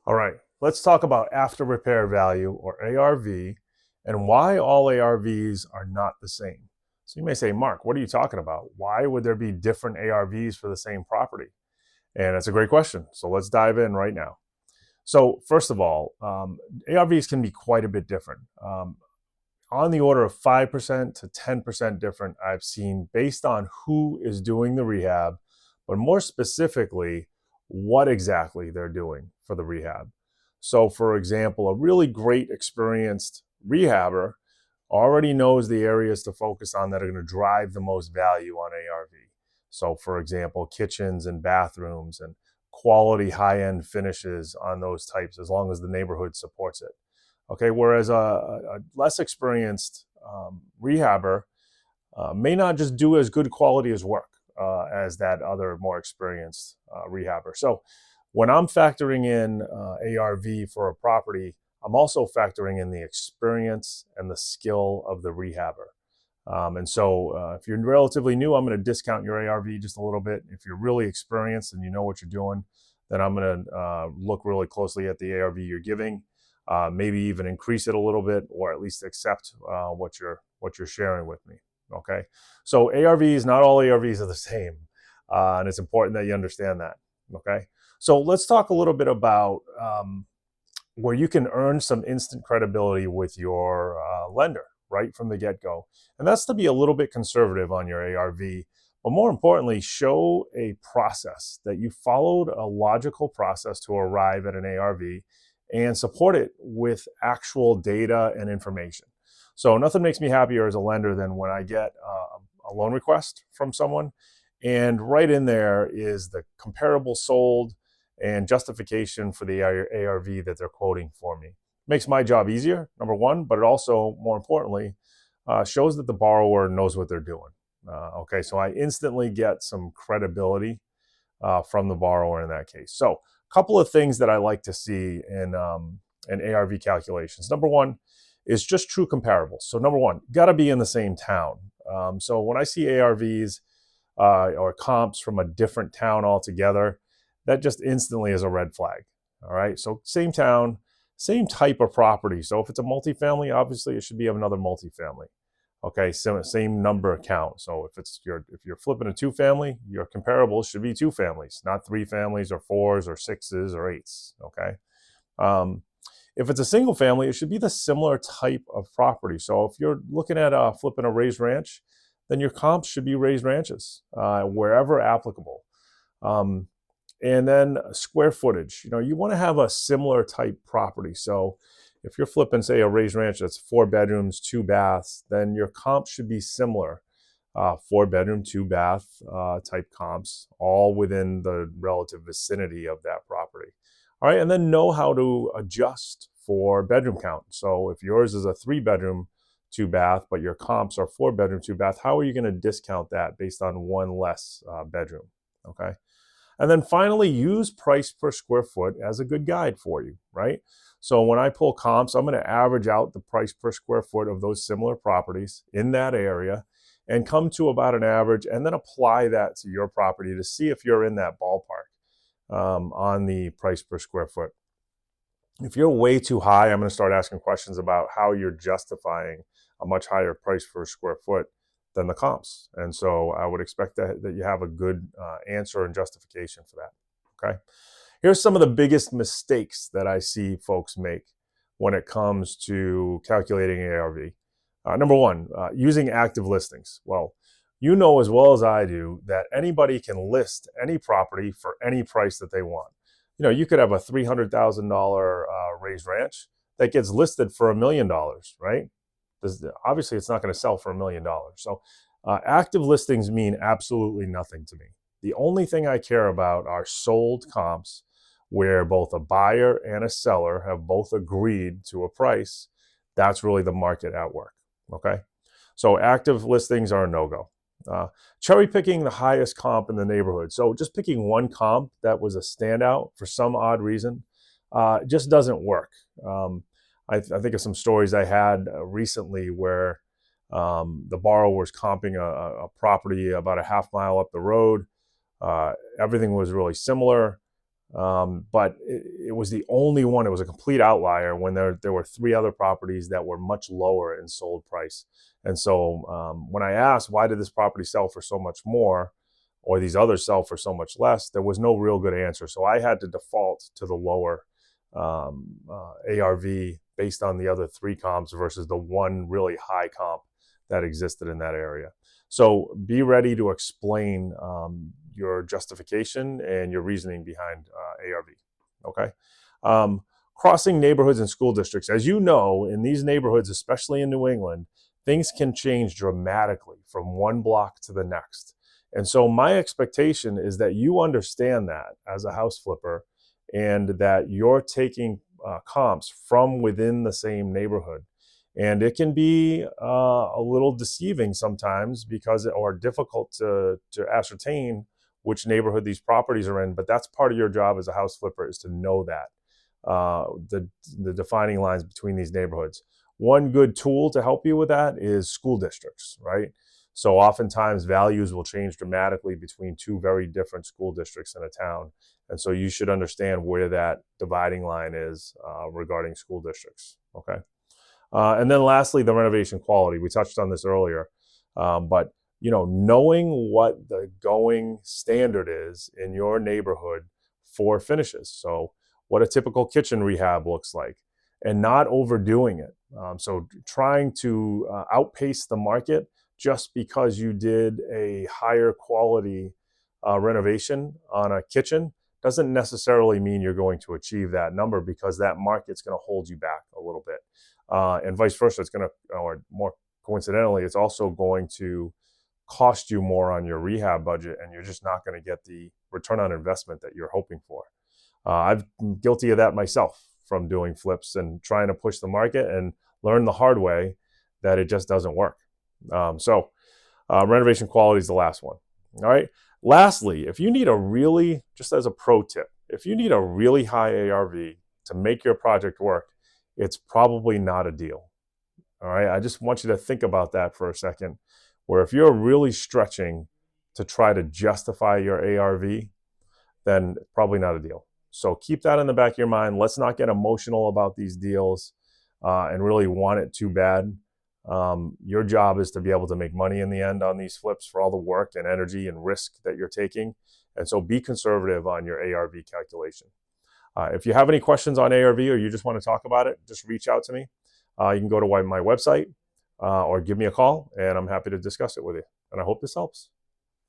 All right, let's talk about after repair value, or ARV, and why all ARVs are not the same. So you may say, Mark, what are you talking about? Why would there be different ARVs for the same property? And that's a great question. So let's dive in right now. So first of all, ARVs can be quite a bit different. On the order of 5% to 10% different, I've seen, based on who is doing the rehab, but more specifically, what exactly they're doing for the rehab. So, for example, a really great experienced rehabber already knows the areas to focus on that are going to drive the most value on ARV. So, for example, kitchens and bathrooms and quality high end finishes on those types, as long as the neighborhood supports it. Okay, whereas a less experienced rehabber may not just do as good quality as work as that other more experienced rehabber. So when I'm factoring in ARV for a property, I'm also factoring in the experience and the skill of the rehabber. And so if you're relatively new, I'm going to discount your ARV just a little bit. If you're really experienced and you know what you're doing, then I'm going to look really closely at the ARV you're giving, maybe even increase it a little bit, or at least accept what you're sharing with me. Okay, so ARVs, not all ARVs are the same, and it's important that you understand that. Okay, so let's talk a little bit about where you can earn some instant credibility with your lender right from the get-go, and that's to be a little bit conservative on your ARV, but more importantly, show a process that you followed, a logical process to arrive at an ARV, and support it with actual data and information. So nothing makes me happier as a lender than when I get a loan request from someone, and right in there is the comparable sold and justification for the ARV that they're quoting for me. Makes my job easier, number one, but it also, more importantly, shows that the borrower knows what they're doing. Okay, so I instantly get some credibility from the borrower in that case. So, a couple of things that I like to see in ARV calculations. Number one is just true comparables. So, number one, got to be in the same town. So, when I see ARVs or comps from a different town altogether, that just instantly is a red flag. All right. So same town, same type of property. So if it's a multifamily, obviously it should be of another multifamily. Okay. So same number count. So if you're flipping a two family, your comparables should be two families, not three families or fours or sixes or eights. Okay. Um, if it's a single family, it should be the similar type of property. So if you're looking at flipping a raised ranch, then your comps should be raised ranches wherever applicable. Um, and then square footage. You want to have a similar type property. So if you're flipping, say, a raised ranch that's 4 bedrooms, 2 baths, then your comps should be similar. 4 bedroom, 2 bath type comps, all within the relative vicinity of that property. All right, and then know how to adjust for bedroom count. So if yours is a 3 bedroom, 2 bath, but your comps are 4 bedroom, 2 bath, how are you going to discount that based on one less bedroom? Okay. And then finally, use price per square foot as a good guide for you, right? So when I pull comps, I'm going to average out the price per square foot of those similar properties in that area and come to about an average, and then apply that to your property to see if you're in that ballpark on the price per square foot. If you're way too high, I'm going to start asking questions about how you're justifying a much higher price per square foot than the comps. And so I would expect that you have a good answer and justification for that. Okay. Here's some of the biggest mistakes that I see folks make when it comes to calculating ARV. Number one, using active listings. Well, you know as well as I do that anybody can list any property for any price that they want. You could have a $300,000 raised ranch that gets listed for $1 million, right? Obviously, it's not going to sell for $1 million. So active listings mean absolutely nothing to me. The only thing I care about are sold comps where both a buyer and a seller have both agreed to a price. That's really the market at work. Okay. So active listings are a no-go. Cherry picking the highest comp in the neighborhood. So just picking one comp that was a standout for some odd reason just doesn't work. I think of some stories I had recently where the borrower was comping a property about a half mile up the road. Everything was really similar. But it was the only one. It was a complete outlier when there were three other properties that were much lower in sold price. And so when I asked, why did this property sell for so much more, or these others sell for so much less, there was no real good answer. So I had to default to the lower ARV based on the other three comps versus the one really high comp that existed in that area. So be ready to explain your justification and your reasoning behind ARV. Okay. Um, Crossing neighborhoods and school districts. As you know, in these neighborhoods, especially in New England, things can change dramatically from one block to the next. And so my expectation is that you understand that as a house flipper, and that you're taking comps from within the same neighborhood. And it can be a little deceiving sometimes because, or difficult to ascertain which neighborhood these properties are in. But that's part of your job as a house flipper, is to know that the defining lines between these neighborhoods. One good tool to help you with that is school districts, right? So oftentimes values will change dramatically between two very different school districts in a town. And so you should understand where that dividing line is regarding school districts, okay? And then lastly, the renovation quality. We touched on this earlier, but knowing what the going standard is in your neighborhood for finishes. So what a typical kitchen rehab looks like, and not overdoing it. So trying to outpace the market just because you did a higher quality renovation on a kitchen doesn't necessarily mean you're going to achieve that number, because that market's going to hold you back a little bit. And vice versa, it's going to, or more coincidentally, it's also going to cost you more on your rehab budget, and you're just not going to get the return on investment that you're hoping for. I've been guilty of that myself, from doing flips and trying to push the market, and learn the hard way that it just doesn't work. Renovation quality is the last one. All right. Lastly, if you need a really, just as a pro tip, if you need a really high ARV to make your project work, it's probably not a deal. All right. I just want you to think about that for a second, where if you're really stretching to try to justify your ARV, then probably not a deal. So keep that in the back of your mind. Let's not get emotional about these deals and really want it too bad. Your job is to be able to make money in the end on these flips for all the work and energy and risk that you're taking. And so be conservative on your ARV calculation. If you have any questions on ARV, or you just want to talk about it, just reach out to me. You can go to my website or give me a call, and I'm happy to discuss it with you. And I hope this helps.